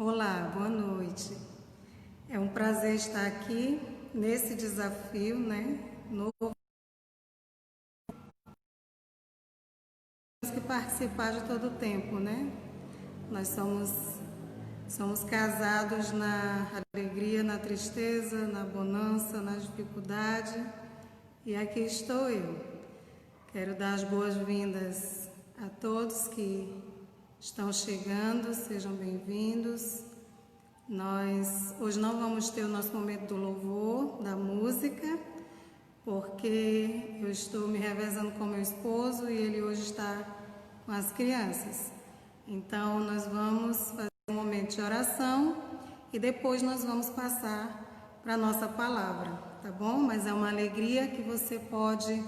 Olá, boa noite. É um prazer estar aqui nesse desafio, novo. Temos que participar de todo o tempo, Nós somos casados na alegria, na tristeza, na bonança, na dificuldade. E aqui estou eu. Quero dar as boas-vindas a todos que estão chegando, sejam bem-vindos. Nós hoje não vamos ter o nosso momento do louvor, da música, porque eu estou me revezando com meu esposo e ele hoje está com as crianças. Então nós vamos fazer um momento de oração e depois nós vamos passar para a nossa palavra, tá bom? Mas é uma alegria que você pode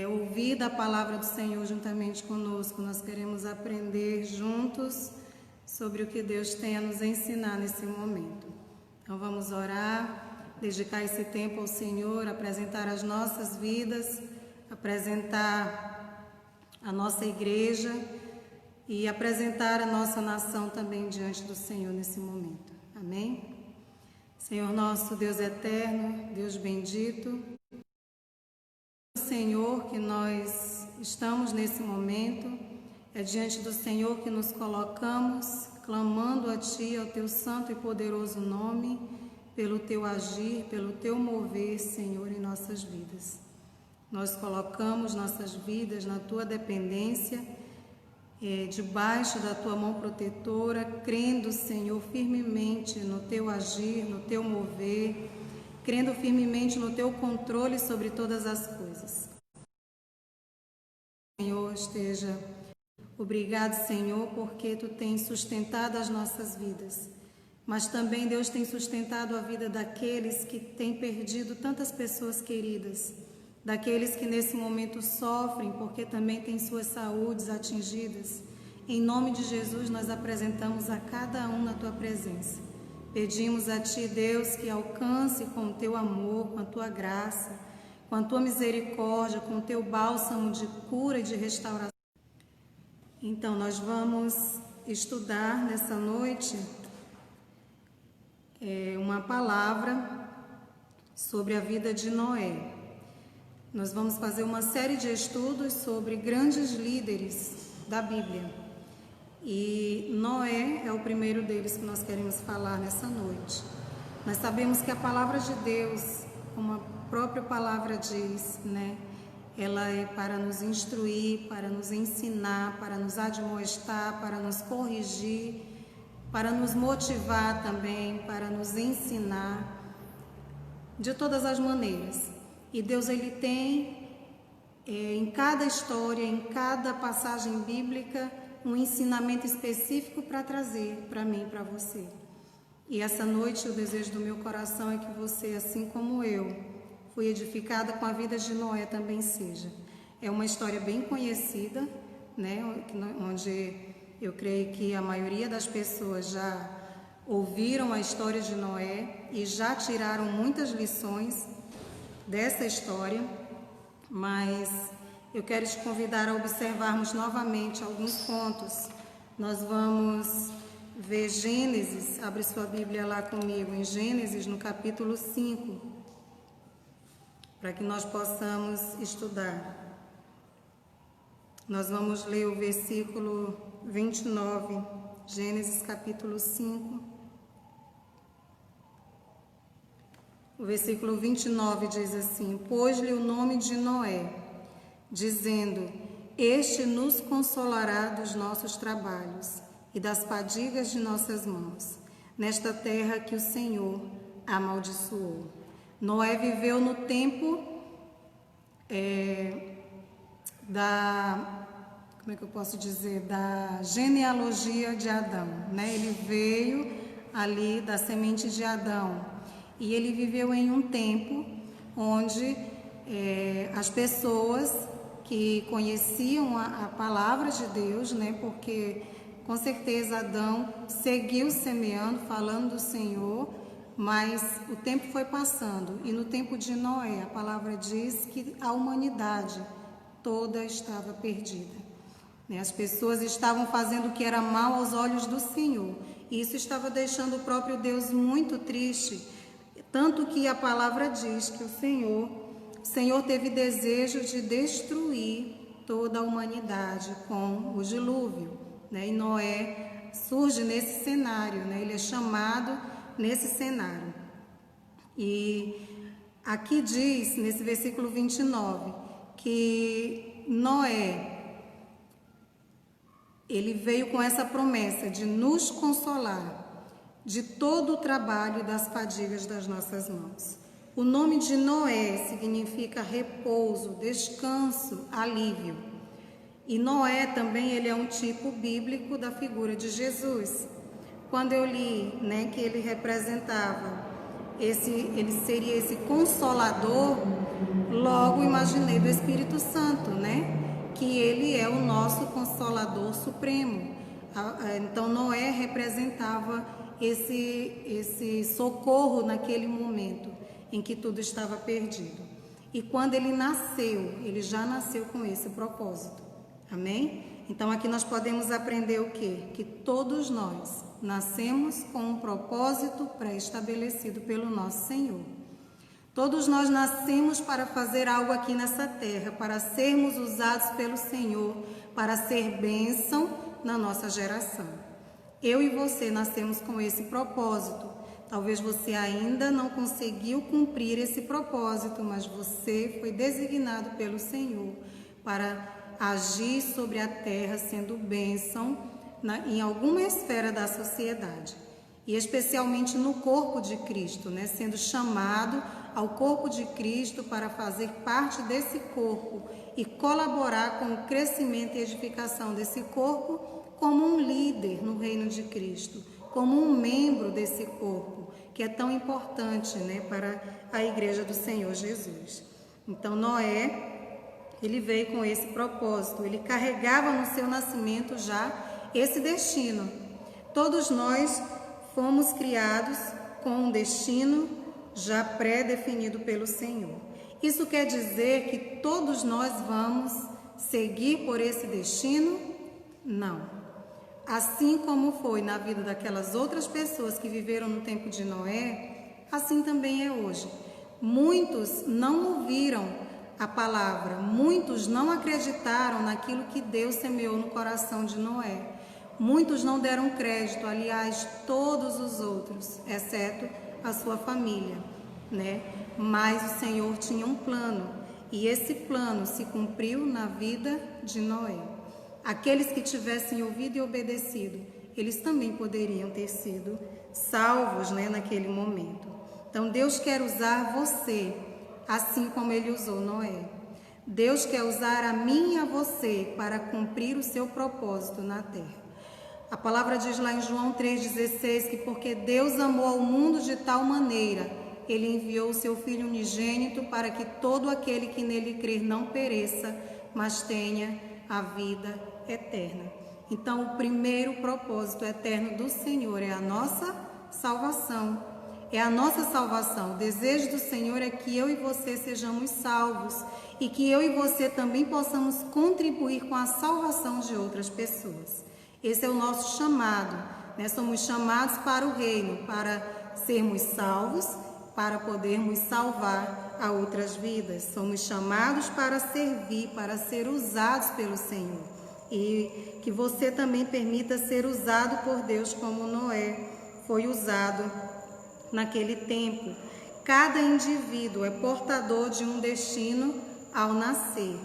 ouvir da palavra do Senhor juntamente conosco. Nós queremos aprender juntos sobre o que Deus tem a nos ensinar nesse momento. Então vamos orar, dedicar esse tempo ao Senhor, apresentar as nossas vidas, apresentar a nossa igreja e apresentar a nossa nação também diante do Senhor nesse momento. Amém? Senhor nosso Deus eterno, Deus bendito, Senhor, que nós estamos nesse momento, é diante do Senhor que nos colocamos, clamando a Ti, ao Teu santo e poderoso nome, pelo Teu agir, pelo Teu mover, Senhor, em nossas vidas. Nós colocamos nossas vidas na Tua dependência, debaixo da Tua mão protetora, crendo, Senhor, firmemente no Teu agir, no Teu mover, crendo firmemente no Teu controle sobre todas as coisas. Senhor, obrigado, Senhor, porque Tu tens sustentado as nossas vidas, mas também Deus tem sustentado a vida daqueles que têm perdido tantas pessoas queridas, daqueles que nesse momento sofrem porque também têm suas saúdes atingidas. Em nome de Jesus, nós apresentamos a cada um na Tua presença. Pedimos a Ti, Deus, que alcance com o Teu amor, com a Tua graça, com a Tua misericórdia, com o Teu bálsamo de cura e de restauração. Então, nós vamos estudar nessa noite uma palavra sobre a vida de Noé. Nós vamos fazer uma série de estudos sobre grandes líderes da Bíblia. E Noé é o primeiro deles que nós queremos falar nessa noite. Nós sabemos que a palavra de Deus, como a própria palavra diz, ela é para nos instruir, para nos ensinar, para nos admoestar, para nos corrigir, para nos motivar também, para nos ensinar de todas as maneiras. E Deus, Ele tem em cada história, em cada passagem bíblica, um ensinamento específico para trazer para mim e para você. E essa noite o desejo do meu coração é que você, assim como eu, fui edificada com a vida de Noé, também seja. É uma história bem conhecida, onde eu creio que a maioria das pessoas já ouviram a história de Noé e já tiraram muitas lições dessa história, mas eu quero te convidar a observarmos novamente alguns pontos. Nós vamos ver Gênesis, abre sua Bíblia lá comigo, em Gênesis, no capítulo 5, para que nós possamos estudar. Nós vamos ler o versículo 29, Gênesis capítulo 5. O versículo 29 diz assim: pôs-lhe o nome de Noé, dizendo: este nos consolará dos nossos trabalhos e das fadigas de nossas mãos, nesta terra que o Senhor amaldiçoou. Noé viveu no tempo da genealogia de Adão, Ele veio ali da semente de Adão e ele viveu em um tempo onde as pessoas que conheciam a palavra de Deus, porque com certeza Adão seguiu semeando, falando do Senhor, mas o tempo foi passando e no tempo de Noé a palavra diz que a humanidade toda estava perdida. As pessoas estavam fazendo o que era mal aos olhos do Senhor E isso estava deixando o próprio Deus muito triste, tanto que a palavra diz que o Senhor teve desejo de destruir toda a humanidade com o dilúvio, né? E Noé surge nesse cenário, né? Ele é chamado nesse cenário. E aqui diz, nesse versículo 29, que Noé, ele veio com essa promessa de nos consolar de todo o trabalho e das fadigas das nossas mãos. O nome de Noé significa repouso, descanso, alívio. E Noé também ele é um tipo bíblico da figura de Jesus. Quando eu li, né, que ele representava ele seria esse consolador, logo imaginei do Espírito Santo, né? Que ele é o nosso consolador supremo. Então Noé representava esse socorro naquele momento em que tudo estava perdido. E quando ele nasceu, ele já nasceu com esse propósito. Amém? Então aqui nós podemos aprender o quê? Que todos nós nascemos com um propósito pré-estabelecido pelo nosso Senhor. Todos nós nascemos para fazer algo aqui nessa terra, para sermos usados pelo Senhor, para ser bênção na nossa geração. Eu e você nascemos com esse propósito. Talvez você ainda não conseguiu cumprir esse propósito, mas você foi designado pelo Senhor para agir sobre a terra, sendo bênção em alguma esfera da sociedade. E especialmente no corpo de Cristo, né? Sendo chamado ao corpo de Cristo para fazer parte desse corpo e colaborar com o crescimento e edificação desse corpo como um líder no reino de Cristo, como um membro desse corpo, que é tão importante, né, para a igreja do Senhor Jesus. Então Noé, ele veio com esse propósito, ele carregava no seu nascimento já esse destino. Todos nós fomos criados com um destino já pré-definido pelo Senhor. Isso quer dizer que todos nós vamos seguir por esse destino? Não. Assim como foi na vida daquelas outras pessoas que viveram no tempo de Noé, assim também é hoje. Muitos não ouviram a palavra, muitos não acreditaram naquilo que Deus semeou no coração de Noé. Muitos não deram crédito, aliás, todos os outros, exceto a sua família, né? Mas o Senhor tinha um plano, e esse plano se cumpriu na vida de Noé. Aqueles que tivessem ouvido e obedecido, eles também poderiam ter sido salvos, né, naquele momento. Então Deus quer usar você, assim como Ele usou Noé. Deus quer usar a mim e a você para cumprir o seu propósito na terra. A palavra diz lá em João 3,16 que porque Deus amou ao mundo de tal maneira, Ele enviou o seu Filho unigênito para que todo aquele que nele crer não pereça, mas tenha a vida eterna. Então, o primeiro propósito eterno do Senhor é a nossa salvação. É a nossa salvação. O desejo do Senhor é que eu e você sejamos salvos e que eu e você também possamos contribuir com a salvação de outras pessoas. Esse é o nosso chamado, né? Somos chamados para o reino, para sermos salvos, para podermos salvar a outras vidas. Somos chamados para servir, para ser usados pelo Senhor. E que você também permita ser usado por Deus como Noé foi usado naquele tempo. Cada indivíduo é portador de um destino ao nascer.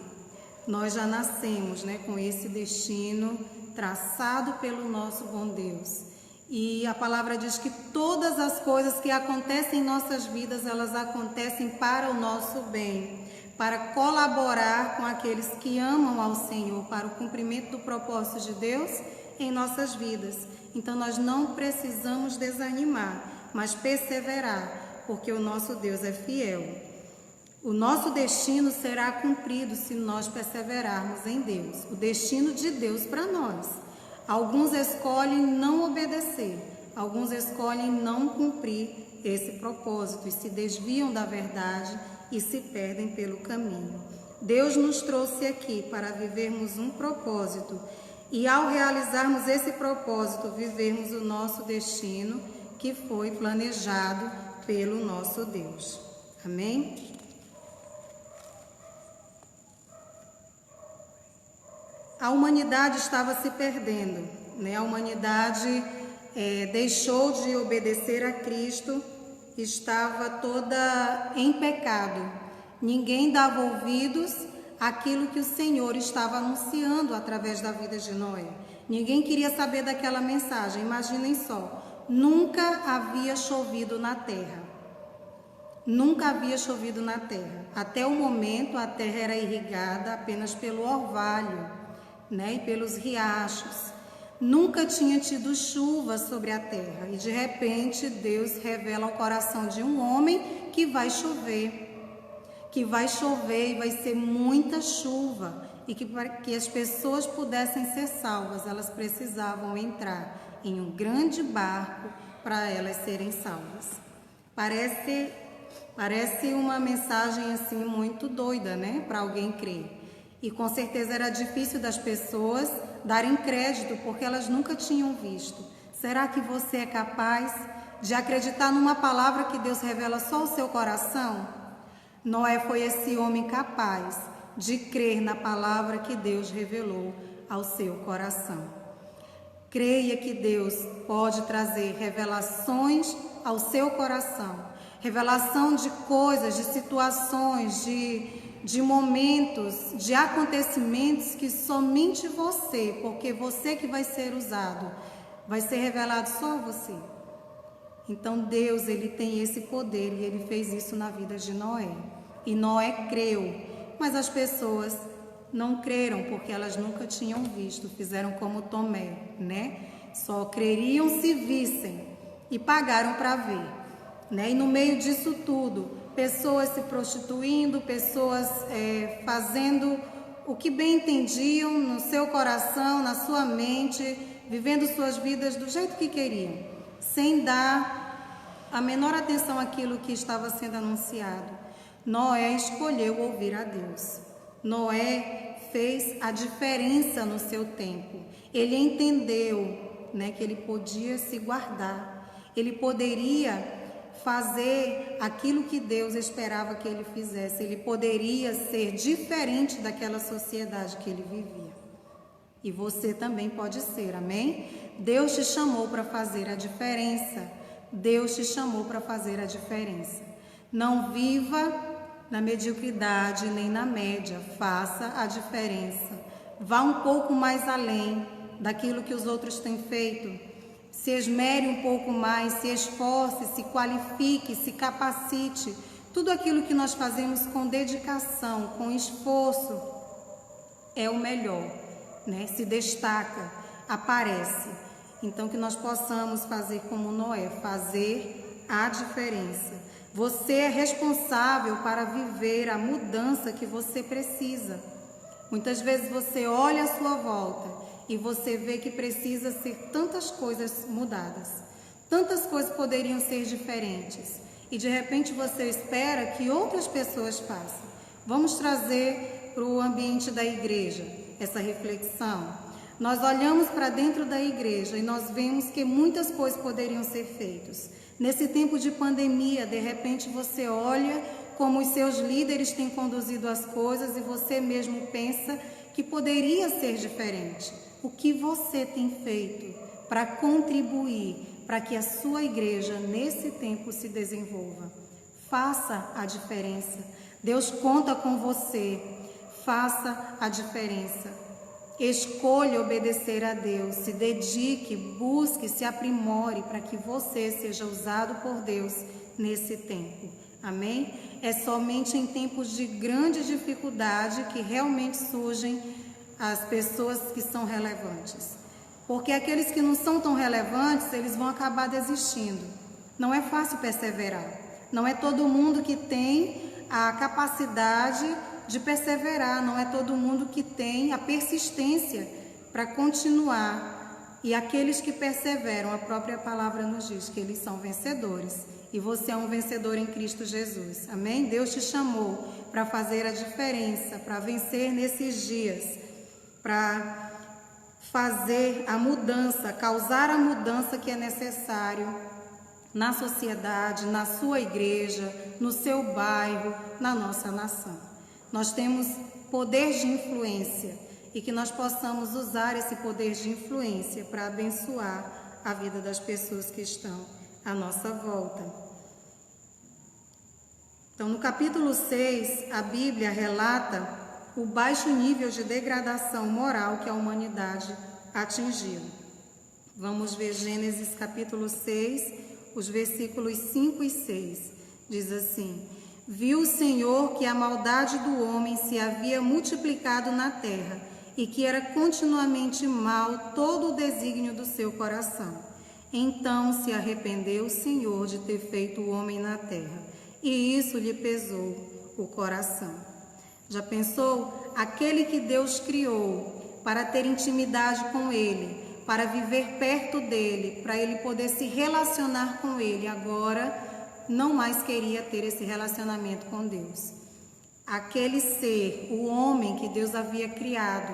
Nós já nascemos, né, com esse destino traçado pelo nosso bom Deus. E a palavra diz que todas as coisas que acontecem em nossas vidas, elas acontecem para o nosso bem, para colaborar com aqueles que amam ao Senhor, para o cumprimento do propósito de Deus em nossas vidas. Então nós não precisamos desanimar, mas perseverar, porque o nosso Deus é fiel. O nosso destino será cumprido se nós perseverarmos em Deus. O destino de Deus para nós. Alguns escolhem não obedecer, alguns escolhem não cumprir esse propósito e se desviam da verdade e se perdem pelo caminho. Deus nos trouxe aqui para vivermos um propósito e ao realizarmos esse propósito, vivermos o nosso destino que foi planejado pelo nosso Deus. Amém? A humanidade estava se perdendo, né? A humanidade deixou de obedecer a Cristo, estava toda em pecado. Ninguém dava ouvidos àquilo que o Senhor estava anunciando através da vida de Noé. Ninguém queria saber daquela mensagem. Imaginem só, nunca havia chovido na terra. Nunca havia chovido na terra. Até o momento, a terra era irrigada apenas pelo orvalho, né, e pelos riachos. Nunca tinha tido chuva sobre a terra. E de repente, Deus revela ao coração de um homem que vai chover. Que vai chover e vai ser muita chuva. E que para que as pessoas pudessem ser salvas, elas precisavam entrar em um grande barco para elas serem salvas. Parece uma mensagem assim muito doida, né, para alguém crer. E com certeza era difícil das pessoas darem crédito, porque elas nunca tinham visto. Será que você é capaz de acreditar numa palavra que Deus revela só ao seu coração? Noé foi esse homem capaz de crer na palavra que Deus revelou ao seu coração. Creia que Deus pode trazer revelações ao seu coração. Revelação de coisas, de situações, de momentos, de acontecimentos que somente você, porque você que vai ser usado, vai ser revelado só a você. Então Deus, ele tem esse poder e ele fez isso na vida de Noé. E Noé creu, mas as pessoas não creram porque elas nunca tinham visto, fizeram como Tomé, né? Só creriam se vissem e pagaram para ver, né? E no meio disso tudo, pessoas se prostituindo, pessoas fazendo o que bem entendiam no seu coração, na sua mente, vivendo suas vidas do jeito que queriam, sem dar a menor atenção àquilo que estava sendo anunciado. Noé escolheu ouvir a Deus. Noé fez a diferença no seu tempo. Ele entendeu, né, que ele podia se guardar. Ele poderia fazer aquilo que Deus esperava que ele fizesse. Ele poderia ser diferente daquela sociedade que ele vivia. E você também pode ser, amém? Deus te chamou para fazer a diferença. Deus te chamou para fazer a diferença. Não viva na mediocridade nem na média. Faça a diferença. Vá um pouco mais além daquilo que os outros têm feito. Se esmere um pouco mais, se esforce, se qualifique, se capacite. Tudo aquilo que nós fazemos com dedicação, com esforço, é o melhor, né? Se destaca, aparece. Então que nós possamos fazer como Noé, fazer a diferença. Você é responsável para viver a mudança que você precisa. Muitas vezes você olha à sua volta e você vê que precisa ser tantas coisas mudadas. Tantas coisas poderiam ser diferentes. E de repente você espera que outras pessoas façam. Vamos trazer para o ambiente da igreja essa reflexão. Nós olhamos para dentro da igreja e nós vemos que muitas coisas poderiam ser feitas. Nesse tempo de pandemia, de repente você olha como os seus líderes têm conduzido as coisas e você mesmo pensa que poderia ser diferente. O que você tem feito para contribuir para que a sua igreja nesse tempo se desenvolva? Faça a diferença. Deus conta com você. Faça a diferença. Escolha obedecer a Deus, se dedique, busque, se aprimore para que você seja usado por Deus nesse tempo. Amém? É somente em tempos de grande dificuldade que realmente surgem as pessoas que são relevantes. Porque aqueles que não são tão relevantes, eles vão acabar desistindo. Não é fácil perseverar. Não é todo mundo que tem a capacidade de perseverar, não é todo mundo que tem a persistência para continuar. E aqueles que perseveram, a própria palavra nos diz que eles são vencedores. E você é um vencedor em Cristo Jesus. Amém? Deus te chamou para fazer a diferença, para vencer nesses dias, para fazer a mudança, causar a mudança que é necessário na sociedade, na sua igreja, no seu bairro, na nossa nação. Nós temos poder de influência e que nós possamos usar esse poder de influência para abençoar a vida das pessoas que estão à nossa volta. Então, no capítulo 6, a Bíblia relata o baixo nível de degradação moral que a humanidade atingiu. Vamos ver Gênesis capítulo 6, os versículos 5 e 6. Diz assim: Viu o Senhor que a maldade do homem se havia multiplicado na terra e que era continuamente mau todo o desígnio do seu coração. Então se arrependeu o Senhor de ter feito o homem na terra, e isso lhe pesou o coração. Já pensou? Aquele que Deus criou para ter intimidade com Ele, para viver perto dEle, para Ele poder se relacionar com Ele, agora não mais queria ter esse relacionamento com Deus. Aquele ser, o homem que Deus havia criado,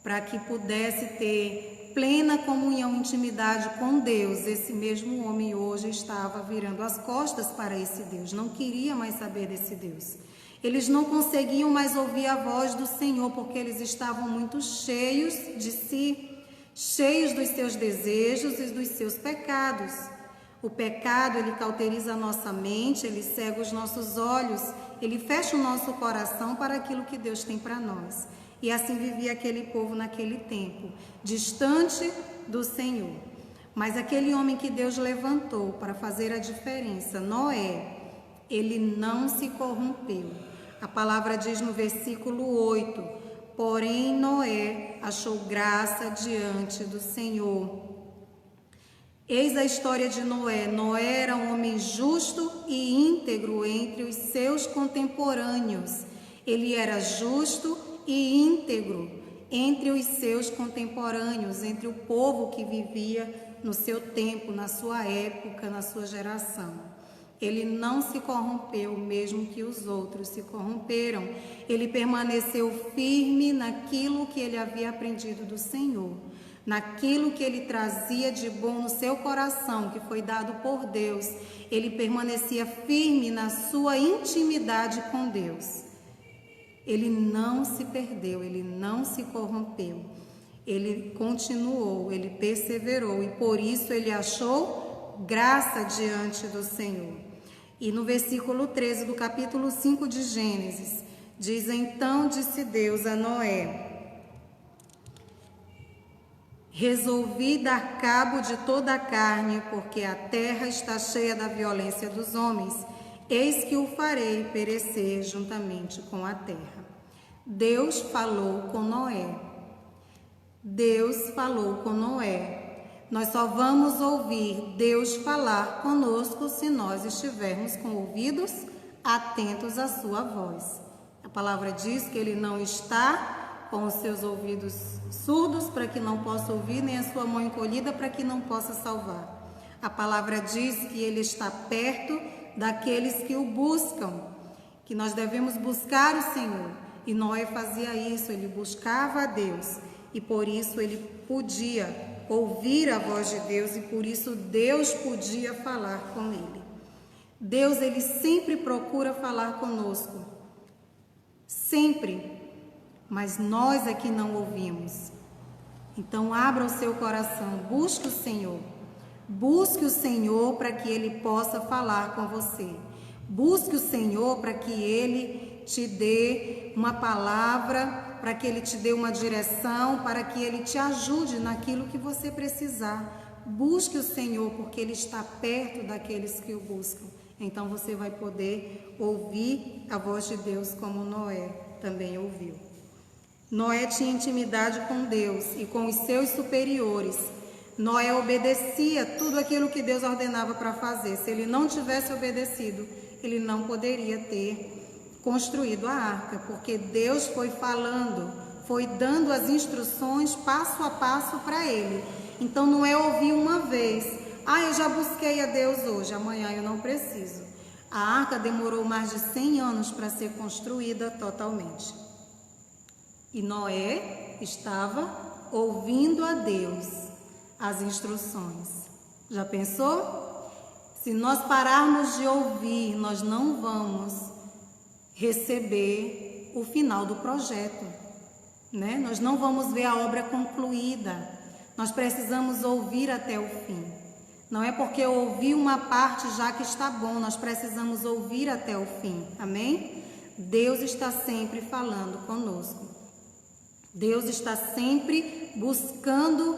para que pudesse ter plena comunhão, intimidade com Deus, esse mesmo homem hoje estava virando as costas para esse Deus, não queria mais saber desse Deus. Eles não conseguiam mais ouvir a voz do Senhor, porque eles estavam muito cheios de si, cheios dos seus desejos e dos seus pecados. O pecado, ele cauteriza a nossa mente, ele cega os nossos olhos, ele fecha o nosso coração para aquilo que Deus tem para nós. E assim vivia aquele povo naquele tempo, distante do Senhor. Mas aquele homem que Deus levantou para fazer a diferença, Noé, ele não se corrompeu. A palavra diz no versículo 8, porém Noé achou graça diante do Senhor. Eis a história de Noé. Noé era um homem justo e íntegro entre os seus contemporâneos. Ele era justo e íntegro entre os seus contemporâneos, entre o povo que vivia no seu tempo, na sua época, na sua geração. Ele não se corrompeu, mesmo que os outros se corromperam. Ele permaneceu firme naquilo que ele havia aprendido do Senhor, naquilo que ele trazia de bom no seu coração, que foi dado por Deus. Ele permanecia firme na sua intimidade com Deus. Ele não se perdeu, ele não se corrompeu. Ele continuou, ele perseverou e por isso ele achou graça diante do Senhor. E no versículo 13 do capítulo 5 de Gênesis, diz: Então disse Deus a Noé: Resolvi dar cabo de toda a carne, porque a terra está cheia da violência dos homens. Eis que o farei perecer juntamente com a terra. Deus falou com Noé. Deus falou com Noé. Nós só vamos ouvir Deus falar conosco se nós estivermos com ouvidos atentos à sua voz. A palavra diz que ele não está com os seus ouvidos surdos para que não possa ouvir, nem a sua mão encolhida para que não possa salvar. A palavra diz que ele está perto daqueles que o buscam, que nós devemos buscar o Senhor. E Noé fazia isso, ele buscava a Deus e por isso ele podia ouvir a voz de Deus e por isso Deus podia falar com ele. Deus, ele sempre procura falar conosco, sempre, mas nós é que não ouvimos. Então abra o seu coração, busque o Senhor para que ele possa falar com você. Busque o Senhor para que ele te dê uma palavra, para que ele te dê uma direção, para que ele te ajude naquilo que você precisar. Busque o Senhor, porque ele está perto daqueles que o buscam. Então você vai poder ouvir a voz de Deus como Noé também ouviu. Noé tinha intimidade com Deus e com os seus superiores. Noé obedecia tudo aquilo que Deus ordenava para fazer. Se ele não tivesse obedecido, ele não poderia ter construído a arca, porque Deus foi falando, foi dando as instruções passo a passo para ele. Então não é ouvir uma vez: eu já busquei a Deus hoje, amanhã eu não preciso. A arca demorou mais de 100 anos para ser construída totalmente. E Noé estava ouvindo a Deus as instruções. Já pensou? Se nós pararmos de ouvir, nós não vamos receber o final do projeto, né? Nós não vamos ver a obra concluída. Nós precisamos ouvir até o fim. Não é porque eu ouvi uma parte já que está bom, nós precisamos ouvir até o fim. Amém? Deus está sempre falando conosco. Deus está sempre buscando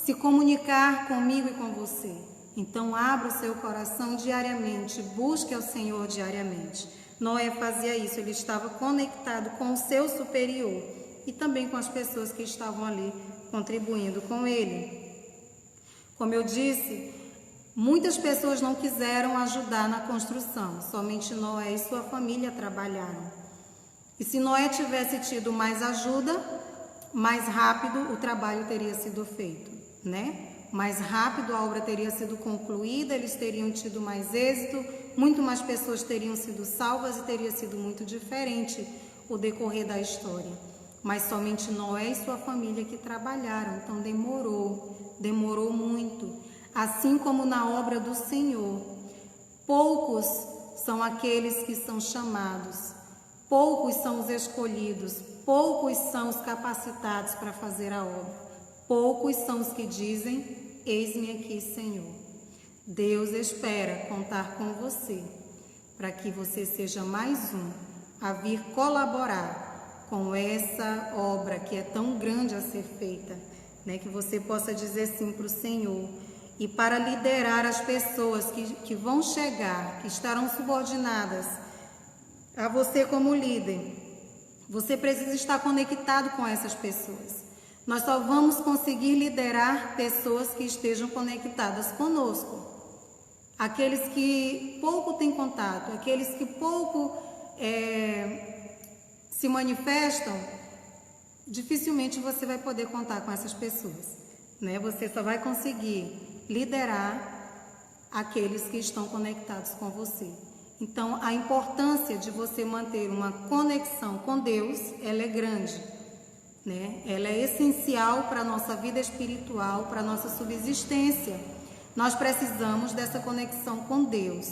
se comunicar comigo e com você. Então, abra o seu coração diariamente, busque ao Senhor diariamente. Noé fazia isso, ele estava conectado com o seu superior e também com as pessoas que estavam ali contribuindo com ele. Como eu disse, muitas pessoas não quiseram ajudar na construção, somente Noé e sua família trabalharam. E se Noé tivesse tido mais ajuda, mais rápido o trabalho teria sido feito, né? Mais rápido a obra teria sido concluída, eles teriam tido mais êxito, muito mais pessoas teriam sido salvas e teria sido muito diferente o decorrer da história. Mas somente Noé e sua família que trabalharam, então demorou muito. Assim como na obra do Senhor, poucos são aqueles que são chamados, poucos são os escolhidos, poucos são os capacitados para fazer a obra. Poucos são os que dizem, eis-me aqui, Senhor. Deus espera contar com você, para que você seja mais um a vir colaborar com essa obra que é tão grande a ser feita, né? Que você possa dizer sim para o Senhor. E para liderar as pessoas que vão chegar, que estarão subordinadas a você como líder, você precisa estar conectado com essas pessoas. Nós só vamos conseguir liderar pessoas que estejam conectadas conosco. Aqueles que pouco têm contato, aqueles que pouco se manifestam, dificilmente você vai poder contar com essas pessoas, né? Você só vai conseguir liderar aqueles que estão conectados com você. Então, a importância de você manter uma conexão com Deus, ela é grande, né? Ela é essencial para a nossa vida espiritual, para a nossa subsistência. Nós precisamos dessa conexão com Deus,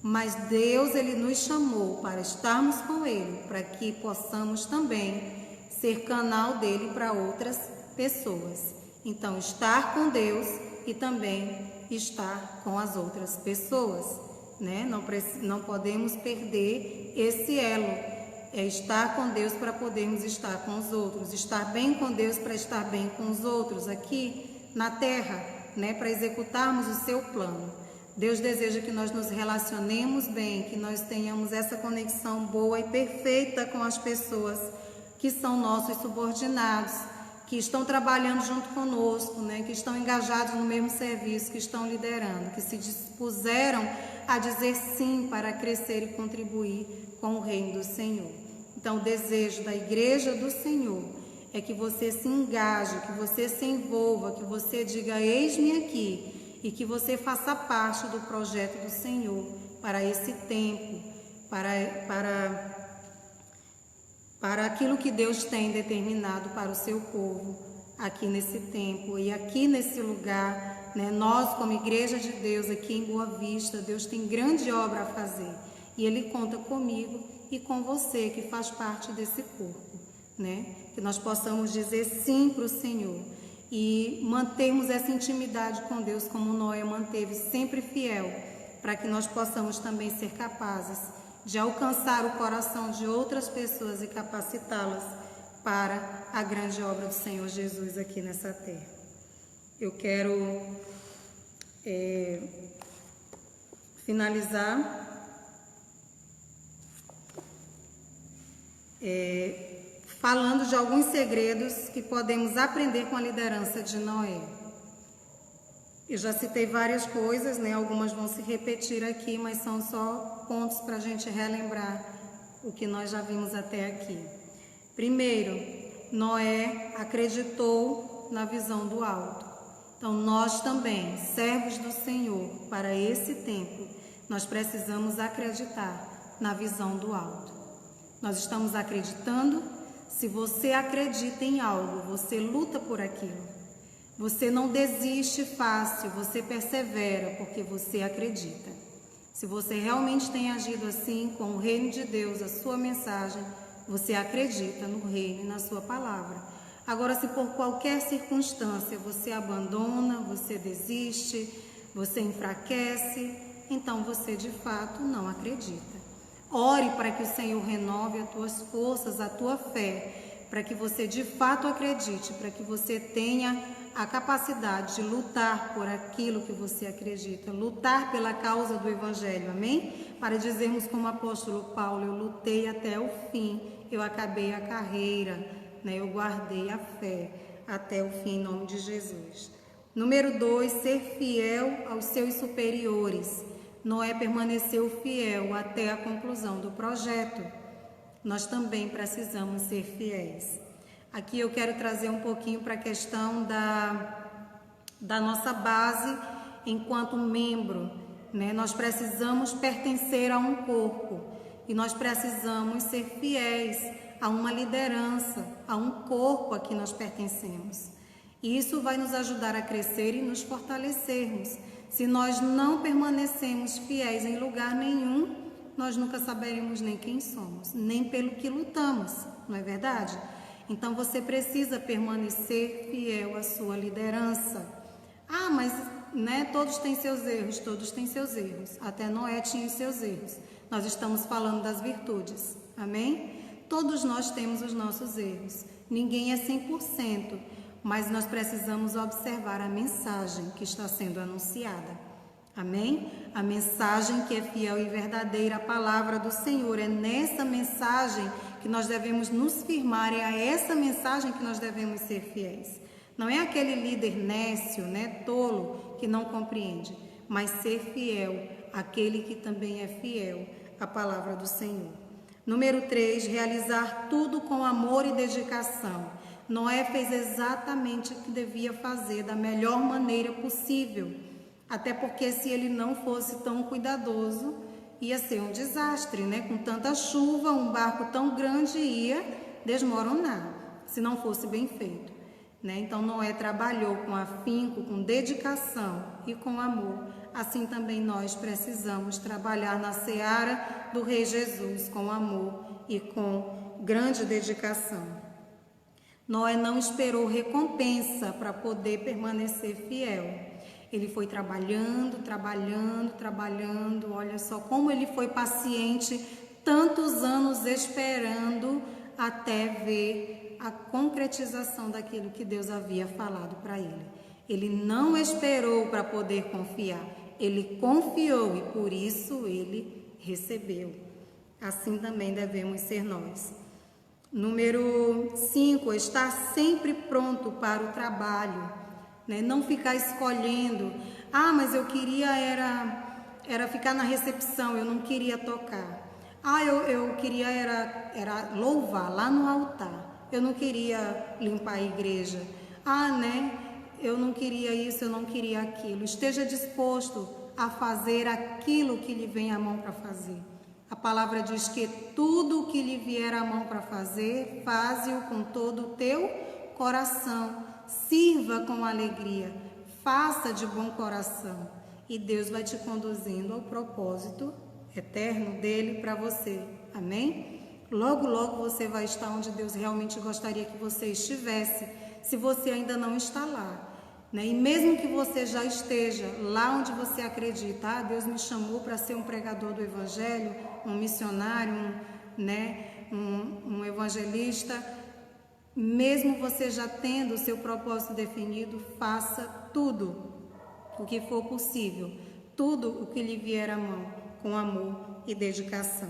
mas Deus, Ele nos chamou para estarmos com Ele, para que possamos também ser canal dEle para outras pessoas. Então, estar com Deus e também estar com as outras pessoas, né? Não podemos perder esse elo. É estar com Deus para podermos estar com os outros, estar bem com Deus para estar bem com os outros aqui na terra, né? Para executarmos o seu plano. Deus deseja que nós nos relacionemos bem, que nós tenhamos essa conexão boa e perfeita com as pessoas que são nossos subordinados, que estão trabalhando junto conosco, né? Que estão engajados no mesmo serviço, que estão liderando, que se dispuseram a dizer sim para crescer e contribuir com o reino do Senhor. Então, o desejo da Igreja do Senhor é que você se engaje, que você se envolva, que você diga, eis-me aqui, e que você faça parte do projeto do Senhor para esse tempo, para aquilo que Deus tem determinado para o seu povo aqui nesse tempo e aqui nesse lugar, né? Nós, como Igreja de Deus aqui em Boa Vista, Deus tem grande obra a fazer e Ele conta comigo e com você que faz parte desse corpo, né? Que nós possamos dizer sim para o Senhor e mantermos essa intimidade com Deus como Noé manteve, sempre fiel, para que nós possamos também ser capazes de alcançar o coração de outras pessoas e capacitá-las para a grande obra do Senhor Jesus aqui nessa terra. Eu quero finalizar falando de alguns segredos que podemos aprender com a liderança de Noé. Eu já citei várias coisas, né? Algumas vão se repetir aqui, mas são só pontos para a gente relembrar o que nós já vimos até aqui. Primeiro, Noé acreditou na visão do alto. Então, nós também, servos do Senhor, para esse tempo, nós precisamos acreditar na visão do alto. Nós estamos acreditando, Se você acredita em algo, você luta por aquilo. Você não desiste fácil, você persevera porque você acredita. Se você realmente tem agido assim com o reino de Deus, a sua mensagem, você acredita no reino e na sua palavra. Agora, se por qualquer circunstância você abandona, você desiste, você enfraquece, então você de fato não acredita. Ore para que o Senhor renove as tuas forças, a tua fé, para que você de fato acredite, para que você tenha a capacidade de lutar por aquilo que você acredita, lutar pela causa do Evangelho, amém? Para dizermos como o apóstolo Paulo, eu lutei até o fim, eu acabei a carreira, né? Eu guardei a fé até o fim, em nome de Jesus. Número 2, ser fiel aos seus superiores. Noé permaneceu fiel até a conclusão do projeto. Nós também precisamos ser fiéis. Aqui eu quero trazer um pouquinho para a questão da nossa base enquanto membro, né? Nós precisamos pertencer a um corpo e nós precisamos ser fiéis a uma liderança, a um corpo a que nós pertencemos. E isso vai nos ajudar a crescer e nos fortalecermos. Se nós não permanecemos fiéis em lugar nenhum, nós nunca saberemos nem quem somos, nem pelo que lutamos, não é verdade? Então você precisa permanecer fiel à sua liderança. Ah, mas né, todos têm seus erros, até Noé tinha os seus erros. Nós estamos falando das virtudes, amém? Todos nós temos os nossos erros, ninguém é 100%, mas nós precisamos observar a mensagem que está sendo anunciada, amém? A mensagem que é fiel e verdadeira, a palavra do Senhor, é nessa mensagem que nós devemos nos firmar, é a essa mensagem que nós devemos ser fiéis. Não é aquele líder nécio, né, tolo, que não compreende, mas ser fiel àquele que também é fiel à palavra do Senhor. Número 3, realizar tudo com amor e dedicação. Noé fez exatamente o que devia fazer da melhor maneira possível, até porque se ele não fosse tão cuidadoso, ia ser um desastre, né? Com tanta chuva, um barco tão grande ia desmoronar, se não fosse bem feito, né? Então Noé trabalhou com afinco, com dedicação e com amor. Assim também nós precisamos trabalhar na seara do Rei Jesus com amor e com grande dedicação. Noé não esperou recompensa para poder permanecer fiel. Ele foi trabalhando, olha só como ele foi paciente, tantos anos esperando até ver a concretização daquilo que Deus havia falado para ele. Ele não esperou para poder confiar, ele confiou e por isso ele recebeu. Assim também devemos ser nós. Número 5, estar sempre pronto para o trabalho. Né? Não ficar escolhendo, mas eu queria era ficar na recepção, eu não queria tocar. Eu queria era louvar lá no altar, eu não queria limpar a igreja. Eu não queria isso, eu não queria aquilo. Esteja disposto a fazer aquilo que lhe vem à mão para fazer. A palavra diz que tudo o que lhe vier à mão para fazer, faze-o com todo o teu coração. Sirva com alegria, faça de bom coração e Deus vai te conduzindo ao propósito eterno dele para você, amém? Logo, logo você vai estar onde Deus realmente gostaria que você estivesse, se você ainda não está lá, né? E mesmo que você já esteja lá onde você acredita, Deus me chamou para ser um pregador do Evangelho, um missionário, um evangelista. Mesmo você já tendo o seu propósito definido, faça tudo o que for possível, tudo o que lhe vier à mão, com amor e dedicação.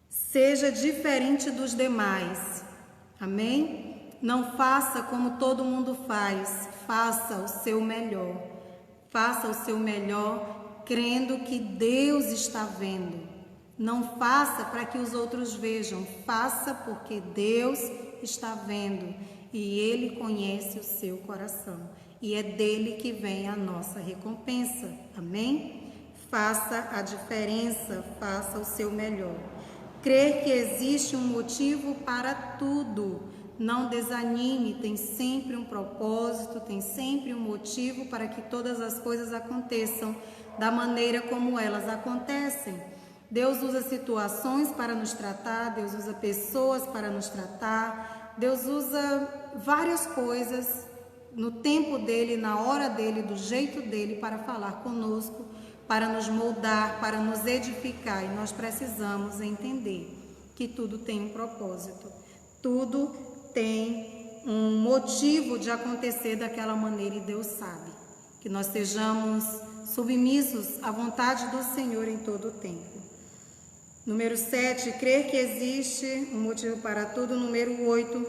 Seja diferente dos demais, amém? Não faça como todo mundo faz, faça o seu melhor. Faça o seu melhor, crendo que Deus está vendo. Não faça para que os outros vejam, faça porque Deus está vendo e Ele conhece o seu coração e é dele que vem a nossa recompensa, amém? Faça a diferença, faça o seu melhor. Crer que existe um motivo para tudo. Não desanime, tem sempre um propósito, tem sempre um motivo para que todas as coisas aconteçam da maneira como elas acontecem. Deus usa situações para nos tratar, Deus usa pessoas para nos tratar, Deus usa várias coisas no tempo dele, na hora dele, do jeito dele para falar conosco, para nos moldar, para nos edificar. E nós precisamos entender que tudo tem um propósito, tudo tem um motivo de acontecer daquela maneira e Deus sabe. Que nós sejamos submissos à vontade do Senhor em todo o tempo. Número 7, crer que existe um motivo para tudo. Número 8,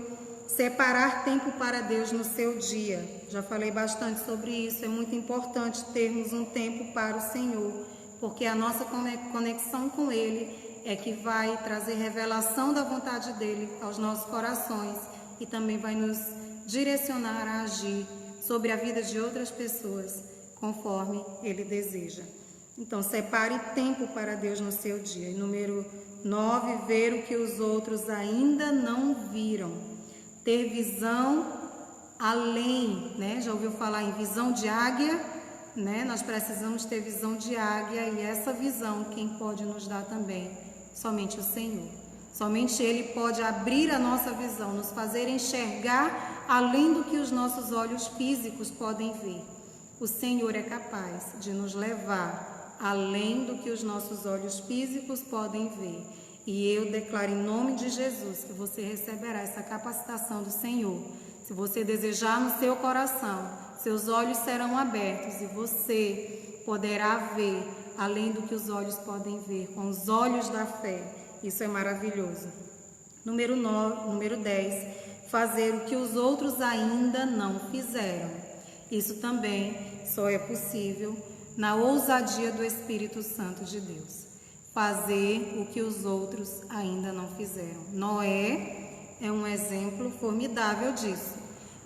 separar tempo para Deus no seu dia. Já falei bastante sobre isso, é muito importante termos um tempo para o Senhor, porque a nossa conexão com Ele é que vai trazer revelação da vontade dEle aos nossos corações e também vai nos direcionar a agir sobre a vida de outras pessoas, conforme Ele deseja. Então, separe tempo para Deus no seu dia. E número 9, ver o que os outros ainda não viram. Ter visão além, né? Já ouviu falar em visão de águia? Né? Nós precisamos ter visão de águia e essa visão, quem pode nos dar também? Somente o Senhor. Somente Ele pode abrir a nossa visão, nos fazer enxergar além do que os nossos olhos físicos podem ver. O Senhor é capaz de nos levar além do que os nossos olhos físicos podem ver. E eu declaro em nome de Jesus que você receberá essa capacitação do Senhor. Se você desejar no seu coração, seus olhos serão abertos e você poderá ver além do que os olhos podem ver, com os olhos da fé. Isso é maravilhoso. Número 10, fazer o que os outros ainda não fizeram. Isso também só é possível na ousadia do Espírito Santo de Deus. Fazer o que os outros ainda não fizeram. Noé é um exemplo formidável disso.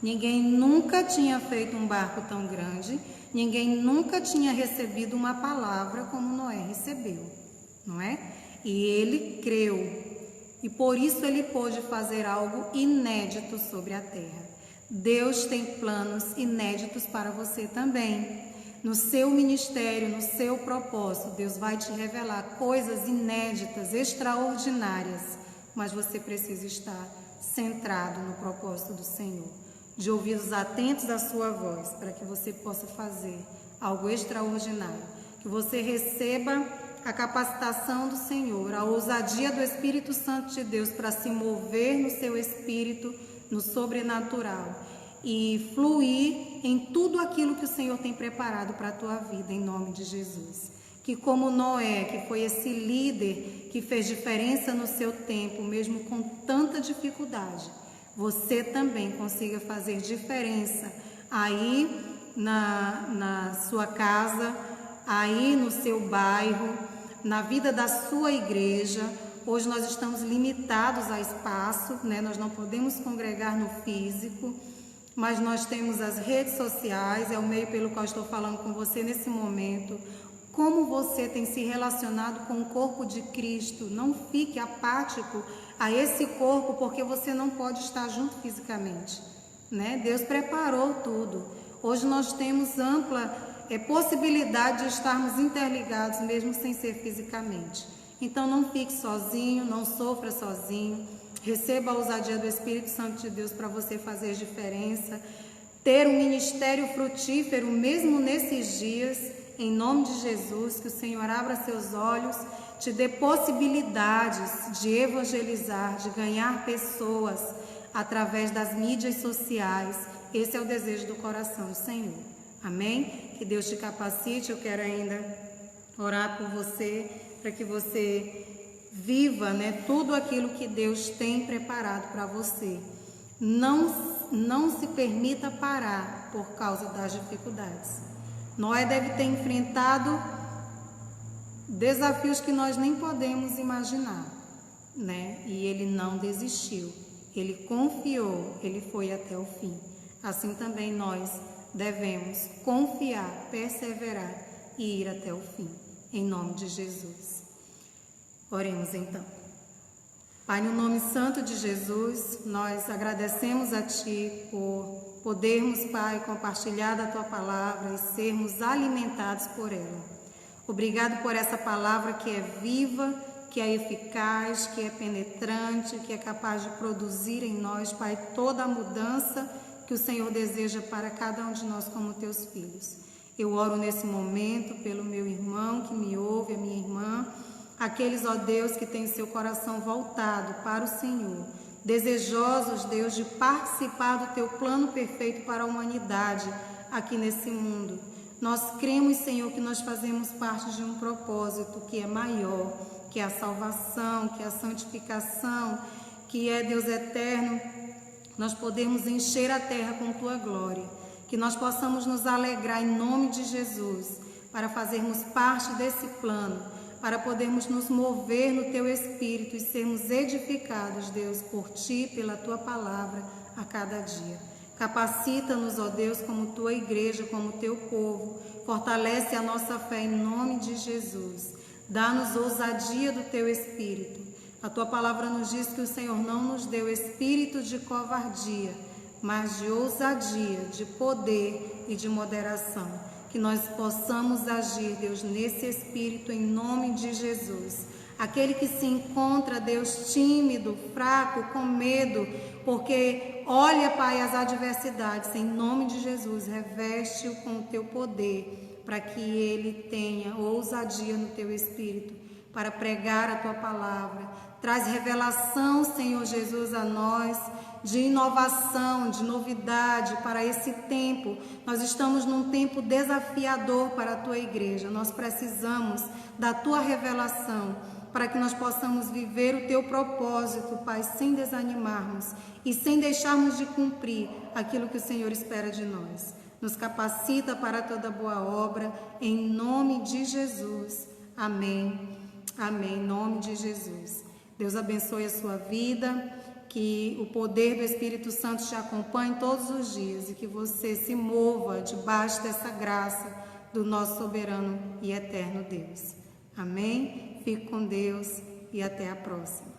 Ninguém nunca tinha feito um barco tão grande, ninguém nunca tinha recebido uma palavra como Noé recebeu, não é? E ele creu, e por isso ele pôde fazer algo inédito sobre a terra. Deus tem planos inéditos para você também. No seu ministério, no seu propósito, Deus vai te revelar coisas inéditas, extraordinárias, mas você precisa estar centrado no propósito do Senhor, de ouvidos atentos à sua voz, para que você possa fazer algo extraordinário, que você receba a capacitação do Senhor, a ousadia do Espírito Santo de Deus para se mover no seu espírito, no sobrenatural, e fluir em tudo aquilo que o Senhor tem preparado para a tua vida, em nome de Jesus. Que como Noé, que foi esse líder que fez diferença no seu tempo, mesmo com tanta dificuldade, você também consiga fazer diferença aí na sua casa, aí no seu bairro, na vida da sua igreja. Hoje nós estamos limitados a espaço, né? Nós não podemos congregar no físico, mas nós temos as redes sociais, é o meio pelo qual estou falando com você nesse momento. Como você tem se relacionado com o corpo de Cristo? Não fique apático a esse corpo, porque você não pode estar junto fisicamente, né? Deus preparou tudo. Hoje nós temos ampla possibilidade de estarmos interligados, mesmo sem ser fisicamente. Então não fique sozinho, não sofra sozinho. Receba a ousadia do Espírito Santo de Deus para você fazer diferença, ter um ministério frutífero mesmo nesses dias, em nome de Jesus. Que o Senhor abra seus olhos, te dê possibilidades de evangelizar, de ganhar pessoas através das mídias sociais. Esse é o desejo do coração do Senhor. Amém? Que Deus te capacite. Eu quero ainda orar por você, para que você viva, né, tudo aquilo que Deus tem preparado para você. Não se permita parar por causa das dificuldades. Noé deve ter enfrentado desafios que nós nem podemos imaginar, né? E ele não desistiu, ele confiou, ele foi até o fim. Assim também nós devemos confiar, perseverar e ir até o fim, em nome de Jesus. Oremos então. Pai, no nome santo de Jesus, nós agradecemos a Ti por podermos, Pai, compartilhar da Tua palavra e sermos alimentados por ela. Obrigado por essa palavra que é viva, que é eficaz, que é penetrante, que é capaz de produzir em nós, Pai, toda a mudança que o Senhor deseja para cada um de nós como Teus filhos. Eu oro nesse momento pelo meu irmão que me ouve, a minha irmã, aqueles, ó Deus, que têm seu coração voltado para o Senhor, desejosos, Deus, de participar do Teu plano perfeito para a humanidade aqui nesse mundo. Nós cremos, Senhor, que nós fazemos parte de um propósito que é maior, que é a salvação, que é a santificação, que é, Deus eterno, nós podemos encher a terra com Tua glória, que nós possamos nos alegrar em nome de Jesus, para fazermos parte desse plano, para podermos nos mover no Teu Espírito e sermos edificados, Deus, por Ti, pela Tua palavra a cada dia. Capacita-nos, ó Deus, como Tua igreja, como Teu povo. Fortalece a nossa fé em nome de Jesus. Dá-nos ousadia do Teu Espírito. A Tua palavra nos diz que o Senhor não nos deu espírito de covardia, mas de ousadia, de poder e de moderação. Que nós possamos agir, Deus, nesse espírito em nome de Jesus. Aquele que se encontra, Deus, tímido, fraco, com medo, porque olha, Pai, as adversidades, em nome de Jesus, reveste-o com o Teu poder, para que ele tenha ousadia no Teu Espírito, para pregar a Tua palavra. Traz revelação, Senhor Jesus, a nós, de inovação, de novidade para esse tempo. Nós estamos num tempo desafiador para a Tua igreja. Nós precisamos da Tua revelação para que nós possamos viver o Teu propósito, Pai, sem desanimarmos e sem deixarmos de cumprir aquilo que o Senhor espera de nós. Nos capacita para toda boa obra, em nome de Jesus. Amém. Amém. Em nome de Jesus. Deus abençoe a sua vida, que o poder do Espírito Santo te acompanhe todos os dias e que você se mova debaixo dessa graça do nosso soberano e eterno Deus. Amém? Fique com Deus e até a próxima.